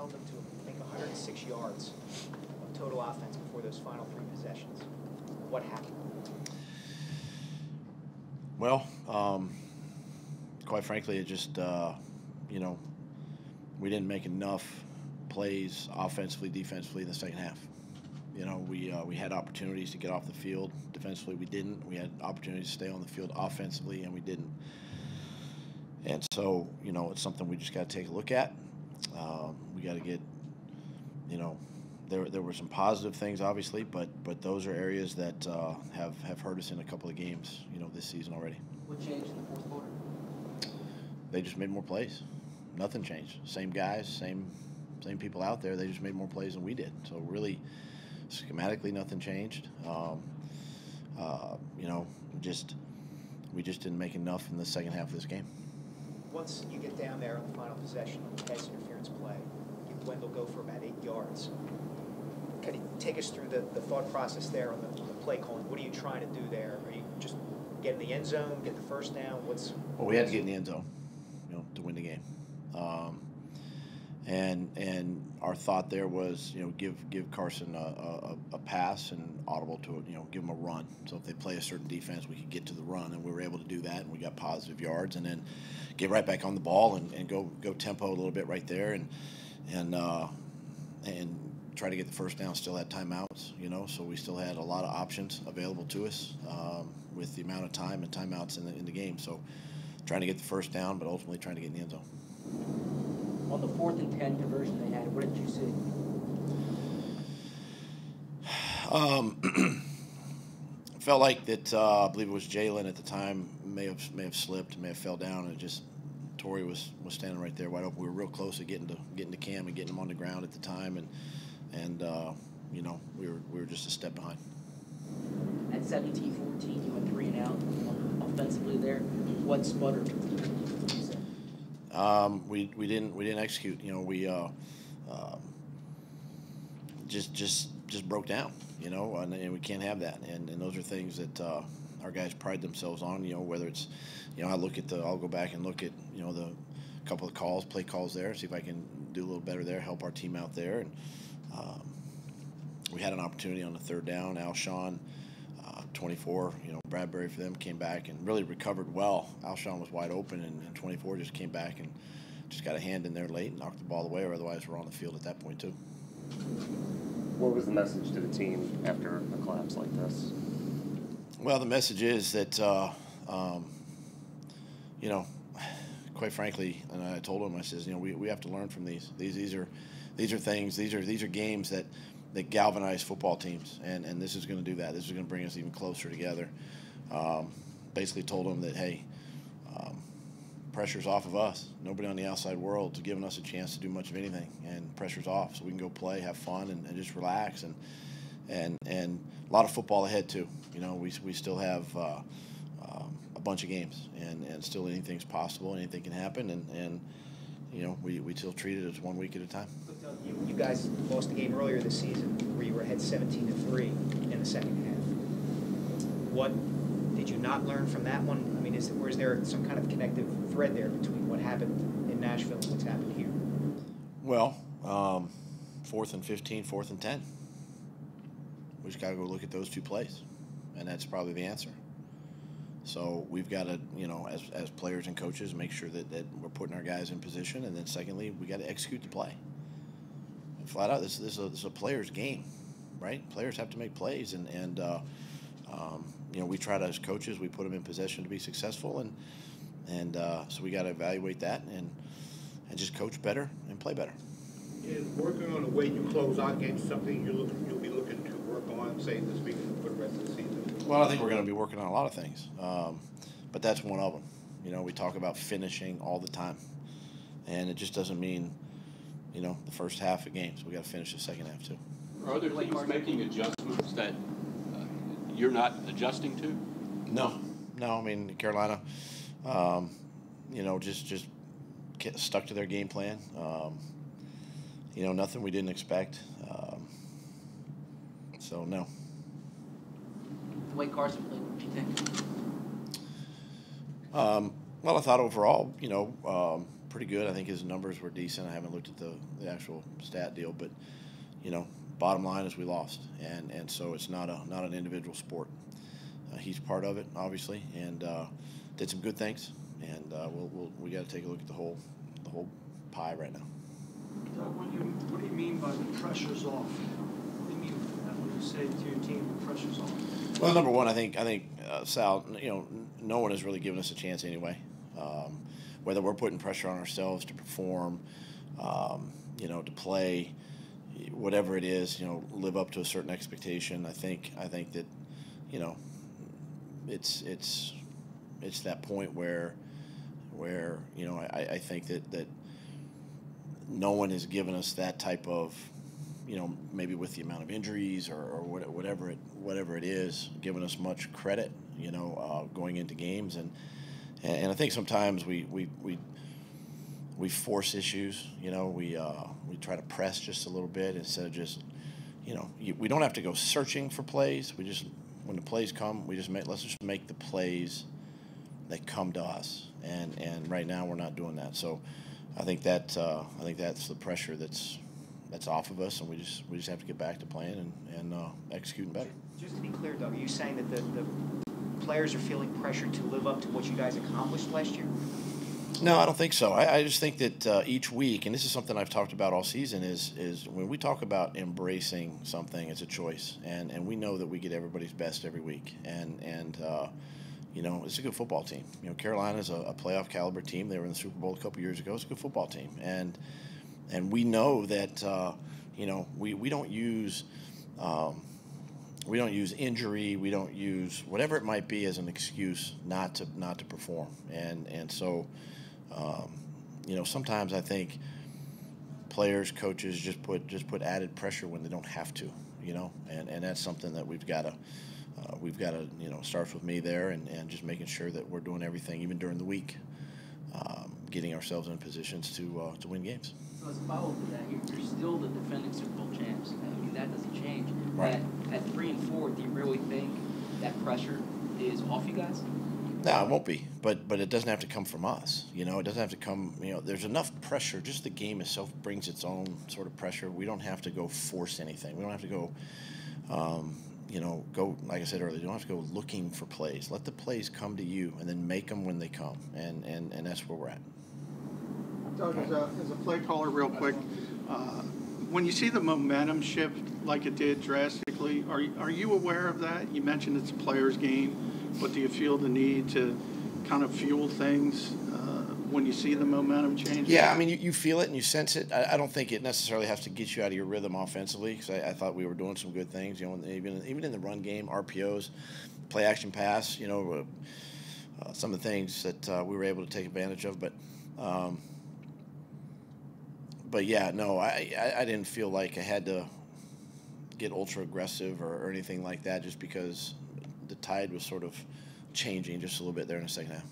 held them to, I think, 106 yards of total offense before those final 3 possessions. What happened? Well, quite frankly, it just, you know, we didn't make enough plays offensively, defensively in the second half. You know, we had opportunities to get off the field. Defensively, we didn't. We had opportunities to stay on the field offensively, and we didn't. And so, you know, it's something we just got to take a look at. We got to get, you know, there were some positive things, obviously, but those are areas that have hurt us in a couple of games, you know, this season already. What changed in the fourth quarter? They just made more plays. Nothing changed. Same guys, same people out there. They just made more plays than we did. So really, schematically, nothing changed. You know, we just didn't make enough in the second half of this game. Once you get down there on the final possession of the pass interference play, you Wendell go for about 8 yards. Can you take us through the thought process there on the play calling? What are you trying to do there? Are you just get in the end zone, get the first down? Well, we had to get in the end zone, you know, to win the game. And our thought there was, you know, give Carson a pass and audible to it, you know, give him a run. So if they play a certain defense, we could get to the run, and we were able to do that, and we got positive yards, and then get right back on the ball and go tempo a little bit right there, and try to get the first down. Still had timeouts, you know, so we still had a lot of options available to us with the amount of time and timeouts in the game. So trying to get the first down, but ultimately trying to get in the end zone. On the 4th and 10 conversion they had, what did you see? Felt like that. I believe it was Jalen at the time. May have slipped, may have fell down, and just Torrey was standing right there wide open. We were real close to getting to Cam and getting him on the ground at the time, and you know, we were just a step behind. At 17-14, you went 3 and out offensively there. What sputtered? We didn't execute. You know, we just broke down. You know, and we can't have that. And those are things that our guys pride themselves on. You know, whether it's, you know, I'll go back and look at, you know, the couple of play calls there, see if I can do a little better there, help our team out there. And we had an opportunity on the 3rd down. Alshon, 24, you know, Bradbury for them came back and really recovered well. Alshon was wide open, and 24 just came back and just got a hand in there late and knocked the ball away, or otherwise we're on the field at that point too. What was the message to the team after a collapse like this? Well, the message is that, you know, quite frankly, and I told them, I says, you know, we have to learn from these. These are things. These are games that galvanize football teams, and this is going to do that. This is going to bring us even closer together. Basically told them that, hey, pressure's off of us. Nobody on the outside world is giving us a chance to do much of anything, and pressure's off, so we can go play, have fun, and just relax. And a lot of football ahead too. You know, we still have a bunch of games, and still anything's possible, anything can happen, and you know, we still treat it as 1 week at a time. You guys lost the game earlier this season where you were ahead 17-3 in the second half. What did you not learn from that one? I mean, is there some kind of connective thread there between what happened in Nashville and what's happened here? Well, 4th and 15, 4th and 10. We just got to go look at those 2 plays, and that's probably the answer. So we've got to, you know, as players and coaches, make sure that we're putting our guys in position, and then secondly, we got to execute the play. And flat out, this is a player's game, right? Players have to make plays, and you know, we try to, as coaches, we put them in possession to be successful, and so we got to evaluate that and just coach better and play better. Is working on the way you close out games something you'll be looking to work on, say, this week for the rest of the season? Well, I think we're going to be working on a lot of things, but that's one of them. You know, we talk about finishing all the time, and it just doesn't mean, you know, the first half of games. We got to finish the second half too. Are other teams making adjustments that you're not adjusting to? No. I mean, Carolina, you know, just stuck to their game plan. You know, nothing we didn't expect. So no. The way Carson played, what do you think? Well, I thought overall, you know, pretty good. I think his numbers were decent. I haven't looked at the actual stat deal, but bottom line is we lost, and so it's not an individual sport. He's part of it, obviously, and did some good things, and we got to take a look at the whole pie right now. What do you mean by the pressure's off? What do you mean by that when you say to your team the pressure's off? Well, number one, I think Sal, no one has really given us a chance anyway. Whether we're putting pressure on ourselves to perform, to play, whatever it is, live up to a certain expectation. I think that, it's that point where I think that no one has given us that type of, maybe with the amount of injuries or whatever it is, given us much credit, going into games, and I think sometimes we force issues, we try to press just a little bit instead of just, we don't have to go searching for plays. When the plays come, let's just make the plays that come to us, and right now we're not doing that. So I think that's the pressure that's off of us, and we just have to get back to playing and executing better. Just to be clear, Doug, are you saying that the players are feeling pressured to live up to what you guys accomplished last year? No, I don't think so. I just think that each week, and this is something I've talked about all season, is when we talk about embracing something, it's a choice, and we know that we get everybody's best every week, and it's a good football team. Carolina's a playoff caliber team. They were in the Super Bowl a couple years ago. It's a good football team, and we know that we don't use injury, we don't use whatever it might be as an excuse not to perform, and so sometimes I think players, coaches just put added pressure when they don't have to, and that's something that we've got to starts with me there, and just making sure that we're doing everything even during the week, getting ourselves in positions to win games. So as a follow-up to that, you're still the defending Super Bowl champs. I mean, that doesn't change. Right. At 3-4, do you really think that pressure is off you guys? No, it won't be, but it doesn't have to come from us. It doesn't have to come. There's enough pressure. Just the game itself brings its own sort of pressure. We don't have to go force anything. We don't have to go. Go, like I said earlier, you don't have to go looking for plays. Let the plays come to you, and then make them when they come, and that's where we're at. Doug, as a play caller, real quick, when you see the momentum shift like it did drastically, are you aware of that? You mentioned it's a player's game, but do you feel the need to kind of fuel things when you see the momentum change? Yeah, I mean, you feel it and you sense it. I don't think it necessarily has to get you out of your rhythm offensively, because I thought we were doing some good things. Even in the run game, RPOs, play action pass. Some of the things that we were able to take advantage of. But yeah, no, I didn't feel like I had to get ultra aggressive or anything like that, just because the tide was sort of changing just a little bit there in the second half.